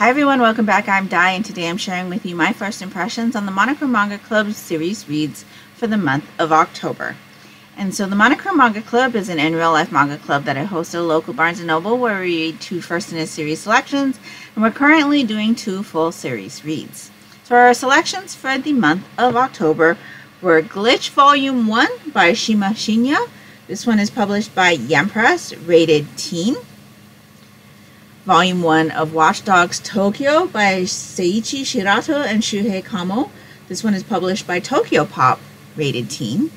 Hi everyone, welcome back. I'm Di, and today I'm sharing with you my first impressions on the Monochrome Manga Club series reads for the month of October. And so the Monochrome Manga Club is an in real life manga club that I host at a local Barnes & Noble where we read 2 first in a series selections, and we're currently doing 2 full series reads. So our selections for the month of October were Glitch Volume 1 by Shima Shinya. This one is published by Yen Press, rated teen. Volume 1 of Watch Dogs Tokyo by Seiichi Shirato and Shuhei Kamo. This one is published by Tokyo Pop, rated teen.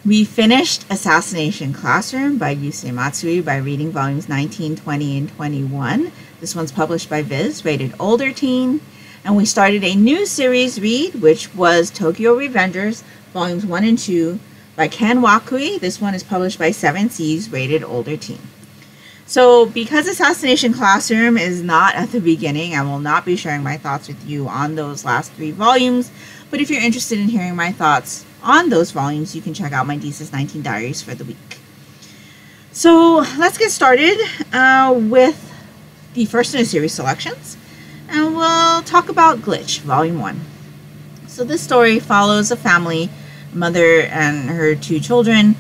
We finished Assassination Classroom by Yusei Matsui by reading volumes 19, 20, and 21. This one's published by Viz, rated older teen. And we started a new series read, which was Tokyo Revengers, volumes 1 and 2 by Ken Wakui. This one is published by 7 Seas, rated older teen. So because Assassination Classroom is not at the beginning, I will not be sharing my thoughts with you on those last 3 volumes. But if you're interested in hearing my thoughts on those volumes, you can check out my Desus 19 diaries for the week. So let's get started with the first in a series selections. And we'll talk about Glitch, Volume 1. So this story follows a family, mother and her 2 children,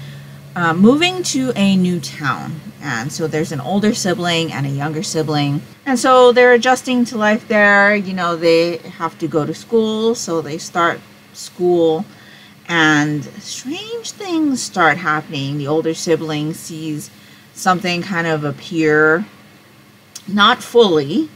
moving to a new town. And so there's an older sibling and a younger sibling. And so they're adjusting to life there. You know, they have to go to school. So they start school and strange things start happening. The older sibling sees something kind of appear, not fully,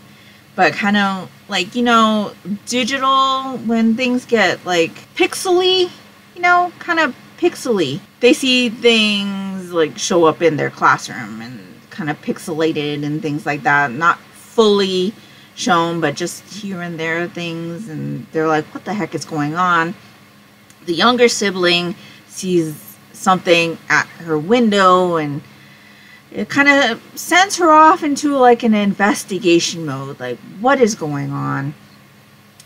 but kind of like, you know, digital, when things get like pixely, you know, kind of pixely. They see things like show up in their classroom and kind of pixelated and things like that. Not fully shown, but just here and there things. And they're like, what the heck is going on? The younger sibling sees something at her window and it kind of sends her off into like an investigation mode. Like, what is going on?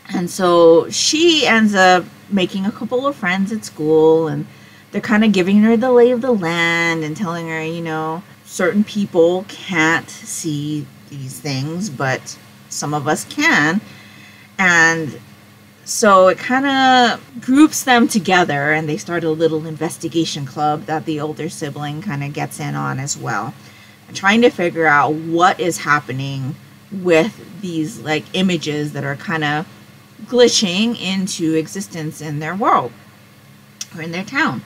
And so she ends up making a couple of friends at school, and they're kind of giving her the lay of the land and telling her, you know, certain people can't see these things, but some of us can. And so it kind of groups them together, and they start a little investigation club that the older sibling kind of gets in on as well, trying to figure out what is happening with these like images that are kind of glitching into existence in their world or in their town.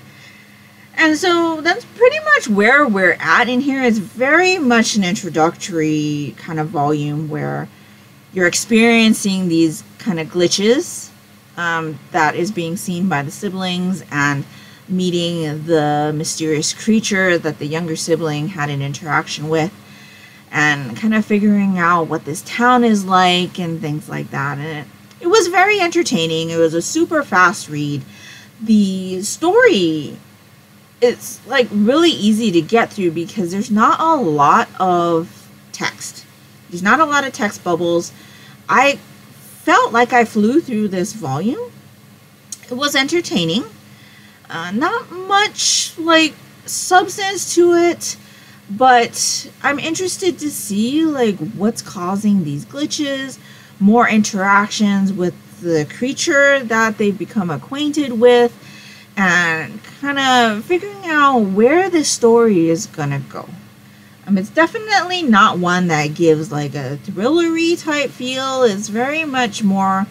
And so that's pretty much where we're at in here. It's very much an introductory kind of volume where you're experiencing these kind of glitches that is being seen by the siblings, and meeting the mysterious creature that the younger sibling had an interaction with, and kind of figuring out what this town is like and things like that. And it was very entertaining. It was a super fast read. The story, it's like really easy to get through because there's not a lot of text. There's not a lot of text bubbles. I felt like I flew through this volume. It was entertaining. Not much like substance to it, but I'm interested to see like what's causing these glitches, more interactions with the creature that they've become acquainted with, and kind of figuring out where this story is gonna go. It's definitely not one that gives like a thrillery type feel. It's very much more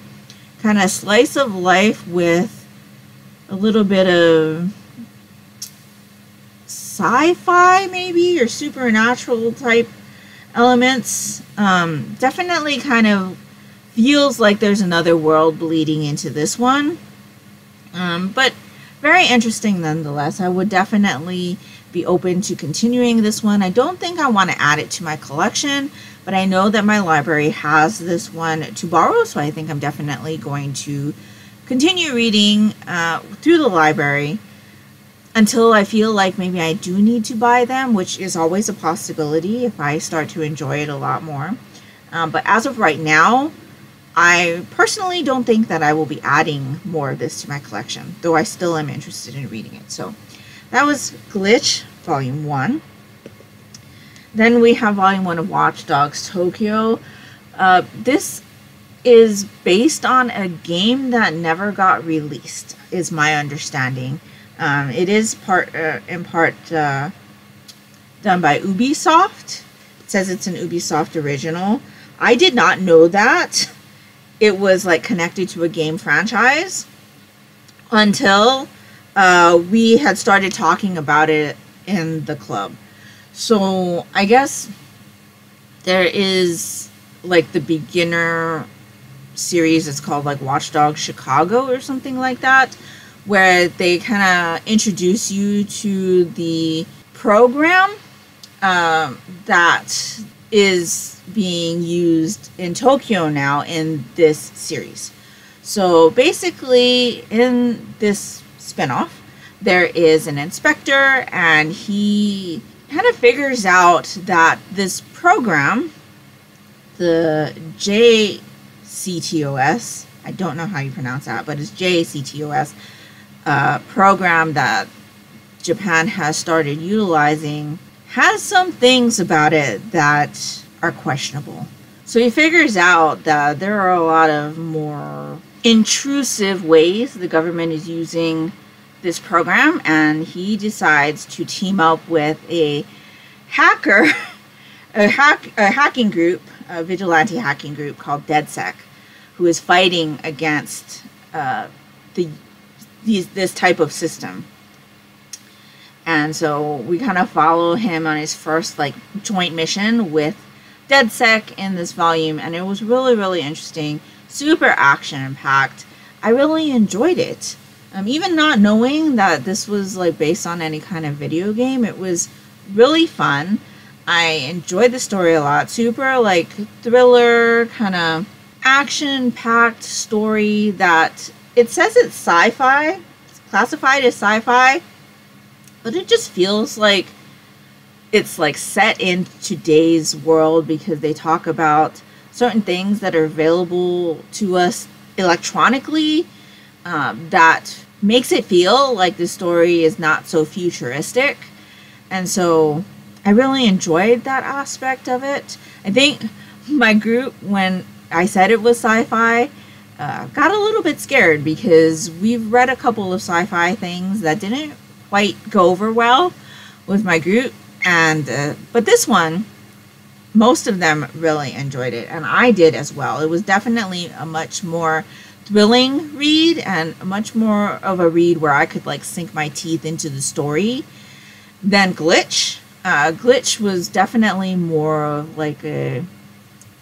kind of slice of life with a little bit of sci-fi maybe, or supernatural type elements. Definitely kind of feels like there's another world bleeding into this one. But very interesting nonetheless. I would definitely be open to continuing this one. I don't think I want to add it to my collection, but I know that my library has this one to borrow, so I think I'm definitely going to continue reading through the library until I feel like maybe I do need to buy them, which is always a possibility if I start to enjoy it a lot more. But as of right now, I personally don't think that I will be adding more of this to my collection, though I still am interested in reading it. So that was Glitch, Volume 1. Then we have Volume 1 of Watch Dogs Tokyo. This is based on a game that never got released, is my understanding. It is in part done by Ubisoft. It says it's an Ubisoft original. I did not know that it was like connected to a game franchise until we had started talking about it in the club. So I guess there is like the beginner series. It's called like Watch Dogs Chicago or something like that, where they kind of introduce you to the program that is being used in Tokyo now in this series. So basically, in this spinoff, there is an inspector, and he kind of figures out that this program, the JCTOS, I don't know how you pronounce that, but it's JCTOS, program that Japan has started utilizing, has some things about it that are questionable. So he figures out that there are a lot of more intrusive ways the government is using this program, and he decides to team up with a hacker, a hacking group, a vigilante hacking group called DedSec, who is fighting against this type of system. And so we kind of follow him on his first like joint mission with DedSec in this volume, and it was really, really interesting, super action packed. I really enjoyed it. Even not knowing that this was like based on any kind of video game, it was really fun. I enjoyed the story a lot. Super like thriller, kind of action packed story that it says it's sci-fi. It's classified as sci-fi, but it just feels like it's like set in today's world, because they talk about certain things that are available to us electronically, that makes it feel like the story is not so futuristic. And so I really enjoyed that aspect of it. I think my group, when I said it was sci-fi, got a little bit scared, because we've read a couple of sci-fi things that didn't quite go over well with my group, and but this one, most of them really enjoyed it, and I did as well. It was definitely a much more thrilling read, and much more of a read where I could like sink my teeth into the story than Glitch. Glitch was definitely more of like a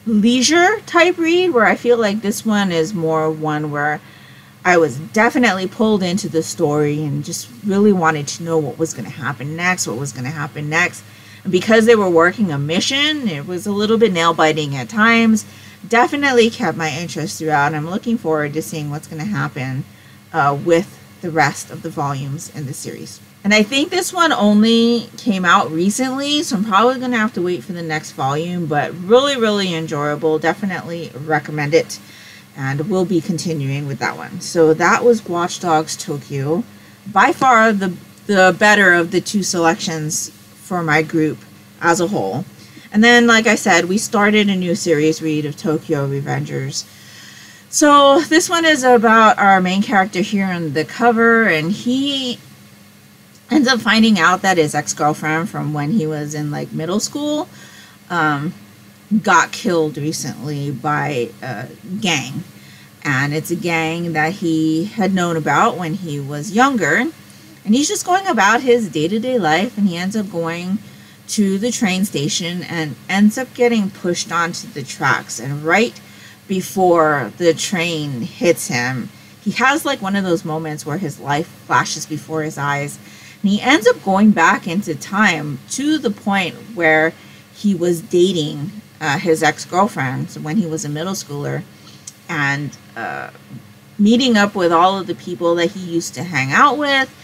leisure type read, where I feel like this one is more one where I was definitely pulled into the story and just really wanted to know what was going to happen next, And because they were working a mission, it was a little bit nail-biting at times. Definitely kept my interest throughout. I'm looking forward to seeing what's going to happen with the rest of the volumes in the series. And I think this one only came out recently, so I'm probably going to have to wait for the next volume, but really, really enjoyable. Definitely recommend it, and we'll be continuing with that one. So that was Watch Dogs Tokyo. By far the better of the two selections for my group as a whole. And then, like I said, we started a new series read of Tokyo Revengers. So this one is about our main character here on the cover, and he ends up finding out that his ex-girlfriend from when he was in like middle school got killed recently by a gang. And it's a gang that he had known about when he was younger. And he's just going about his day-to-day life, and he ends up going to the train station and ends up getting pushed onto the tracks. And right before the train hits him, he has like one of those moments where his life flashes before his eyes. And he ends up going back into time to the point where he was dating his ex-girlfriend when he was a middle schooler, and meeting up with all of the people that he used to hang out with,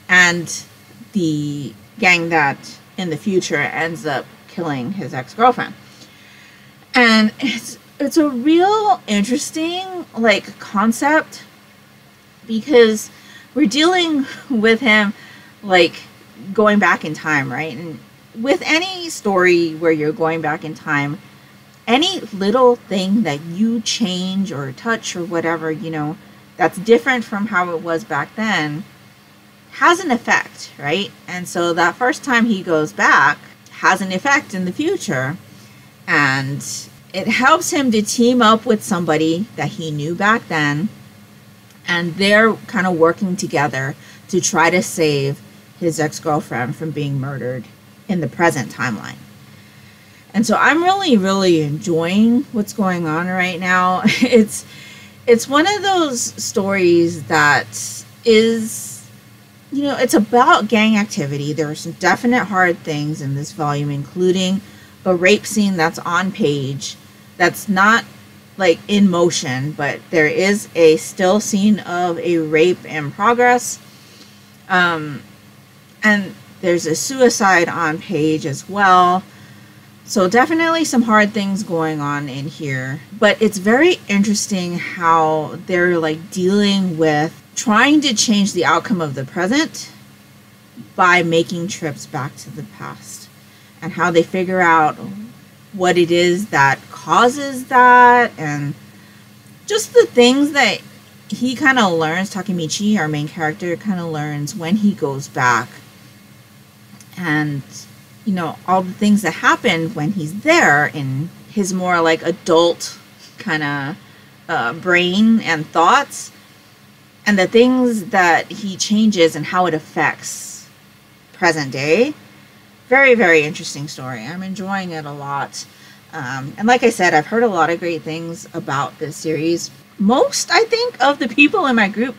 and the gang that in the future ends up killing his ex-girlfriend. And it's a real interesting like concept, because we're dealing with him like going back in time, right? And with any story where you're going back in time, any little thing that you change or touch or whatever, that's different from how it was back then has an effect, right? And so that first time he goes back has an effect in the future. And it helps him to team up with somebody that he knew back then. And they're kind of working together to try to save his ex-girlfriend from being murdered in the present timeline. And so I'm really, really enjoying what's going on right now. It's one of those stories that is, it's about gang activity. There are some definite hard things in this volume, including a rape scene that's on page that's not like in motion, but there is a still scene of a rape in progress. And there's a suicide on page as well. So definitely some hard things going on in here, but it's very interesting how they're like dealing with trying to change the outcome of the present by making trips back to the past, and how they figure out what it is that causes that, and just the things that he kind of learns, Takemichi, our main character, kind of learns when he goes back. And, all the things that happen when he's there in his more like adult kind of brain and thoughts, and the things that he changes and how it affects present day. Very, very interesting story. I'm enjoying it a lot. And like I said, I've heard a lot of great things about this series. Most, I think, of the people in my group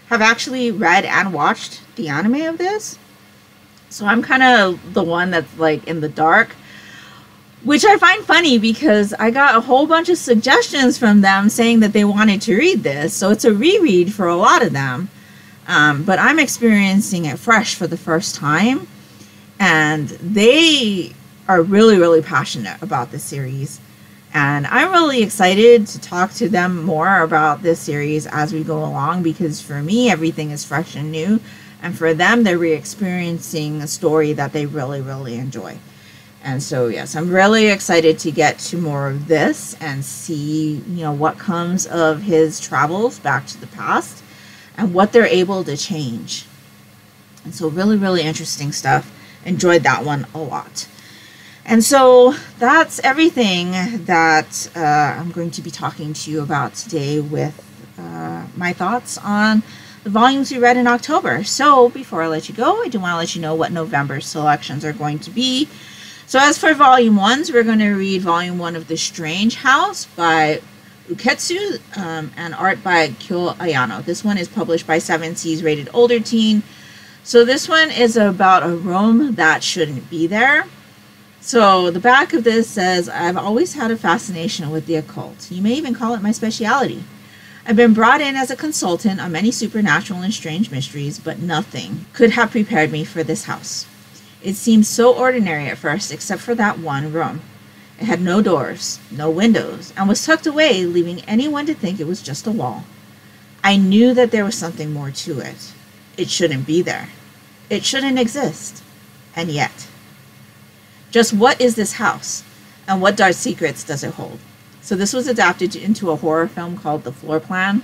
have actually read and watched the anime of this. So I'm kind of the one that's like in the dark, which I find funny because I got a whole bunch of suggestions from them saying that they wanted to read this. So it's a reread for a lot of them. But I'm experiencing it fresh for the first time. And they are really, really passionate about this series. And I'm really excited to talk to them more about this series as we go along, because for me, everything is fresh and new. And for them, they're re-experiencing a story that they really, really enjoy. And so, yes, I'm really excited to get to more of this and see, what comes of his travels back to the past and what they're able to change. And so really, really interesting stuff. Enjoyed that one a lot. And so that's everything that I'm going to be talking to you about today with my thoughts on the volumes we read in October. So before I let you go, I do want to let you know what November's selections are going to be. So as for volume 1s, we're going to read volume 1 of The Strange House by Uketsu and art by Kyo Ayano. This one is published by 7 Seas, rated older teen. So this one is about a room that shouldn't be there. So the back of this says, I've always had a fascination with the occult. You may even call it my speciality. I've been brought in as a consultant on many supernatural and strange mysteries, but nothing could have prepared me for this house. It seemed so ordinary at first, except for that one room. It had no doors, no windows, and was tucked away, leaving anyone to think it was just a wall. I knew that there was something more to it. It shouldn't be there. It shouldn't exist. And yet. Just what is this house? And what dark secrets does it hold? So this was adapted into a horror film called The Floor Plan.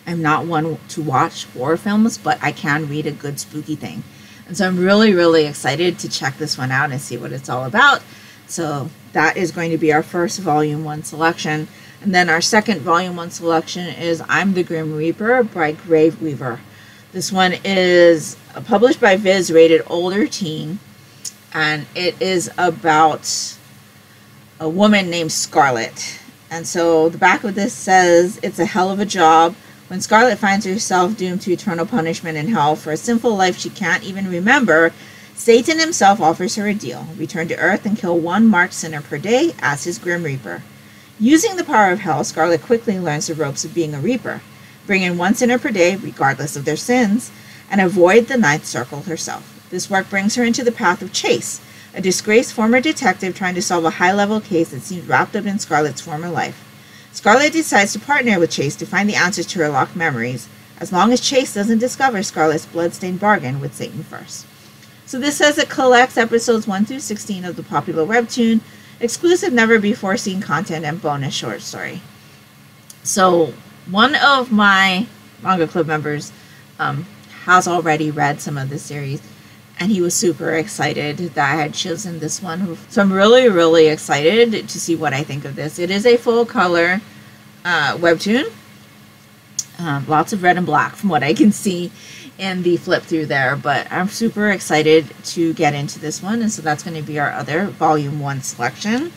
I'm not one to watch horror films, but I can read a good spooky thing. And so I'm really, really excited to check this one out and see what it's all about. So that is going to be our first volume 1 selection. And then our second volume 1 selection is I'm the Grim Reaper by Grave Weaver. This one is published by Viz, rated older teen. And it is about a woman named Scarlet. And so the back of this says, it's a hell of a job. When Scarlet finds herself doomed to eternal punishment in hell for a sinful life she can't even remember, Satan himself offers her a deal. Return to Earth and kill one marked sinner per day as his Grim Reaper. Using the power of hell, Scarlet quickly learns the ropes of being a Reaper. Bring in one sinner per day, regardless of their sins, and avoid the ninth circle herself. This work brings her into the path of Chase, a disgraced former detective trying to solve a high-level case that seems wrapped up in Scarlet's former life. Scarlet decides to partner with Chase to find the answers to her locked memories, as long as Chase doesn't discover Scarlet's blood-stained bargain with Satan first. So this says it collects episodes 1 through 16 of the popular webtoon. exclusive never before seen content and bonus short story. So one of my manga club members has already read some of the series, and he was super excited that I had chosen this one. So I'm really excited to see what I think of this. It is a full color webtoon. Lots of red and black from what I can see in the flip through there, but I'm super excited to get into this one, and so that's going to be our other volume 1 selection.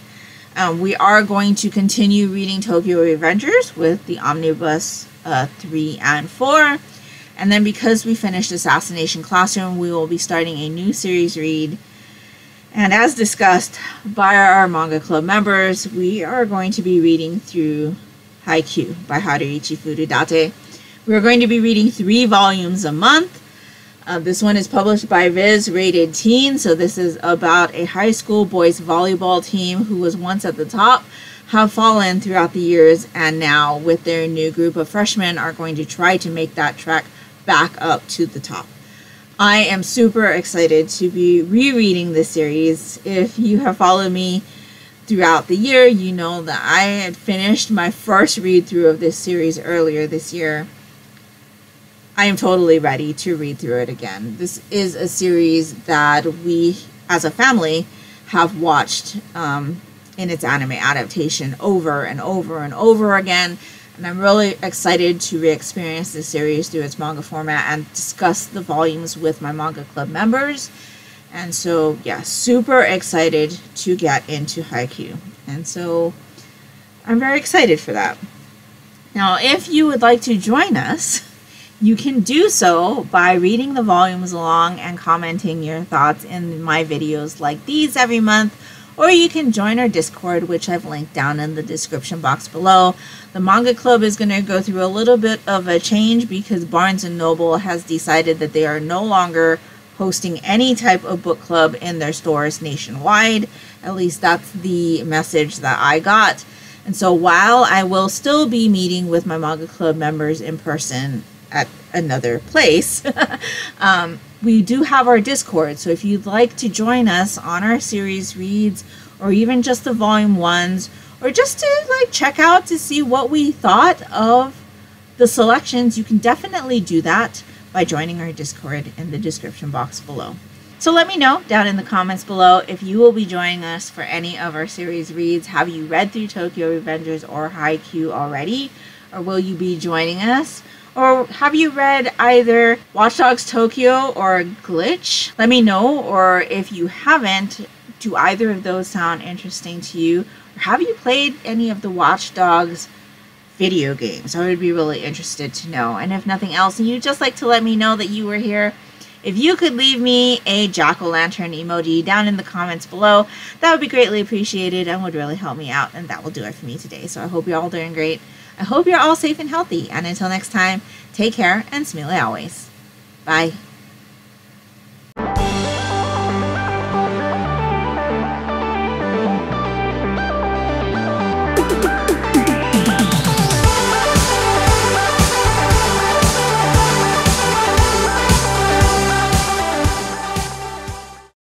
We are going to continue reading Tokyo Revengers with the Omnibus 3 and 4, and then because we finished Assassination Classroom, we will be starting a new series read. And as discussed by our manga club members, we are going to be reading through Haikyuu by Haruichi Furudate. We're going to be reading 3 volumes a month. This one is published by Viz Rated Teen, so this is about a high school boys volleyball team who was once at the top, have fallen throughout the years, and now with their new group of freshmen are going to try to make that trek back up to the top. I am super excited to be rereading this series. If you have followed me throughout the year, you know that I had finished my first read through of this series earlier this year. I am totally ready to read through it again. This is a series that we as a family have watched in its anime adaptation over and over again, and I'm really excited to re-experience this series through its manga format and discuss the volumes with my manga club members. And so, yeah, super excited to get into Haikyuu. And so, I'm very excited for that. Now, if you would like to join us, you can do so by reading the volumes along and commenting your thoughts in my videos like these every month. Or you can join our Discord, which I've linked down in the description box below. The Manga Club is going to go through a little bit of a change because Barnes & Noble has decided that they are no longer hosting any type of book club in their stores nationwide. At least that's the message that I got. And so while I will still be meeting with my Manga Club members in person at another place, we do have our Discord. So if you'd like to join us on our series reads, or even just the volume 1s, or just to like check out to see what we thought of the selections, you can definitely do that by joining our Discord in the description box below. So let me know down in the comments below if you will be joining us for any of our series reads. Have you read through Tokyo Revengers or Haikyuu already? Or will you be joining us? Or have you read either Watch Dogs Tokyo or Glitch? Let me know. Or if you haven't, do either of those sound interesting to you? Or have you played any of the Watch Dogs video games? I would be really interested to know. And if nothing else, and you'd just like to let me know that you were here, if you could leave me a jack-o'-lantern emoji down in the comments below, that would be greatly appreciated and would really help me out. And that will do it for me today. So I hope you're all doing great. I hope you're all safe and healthy. And until next time, take care and smile always. Bye.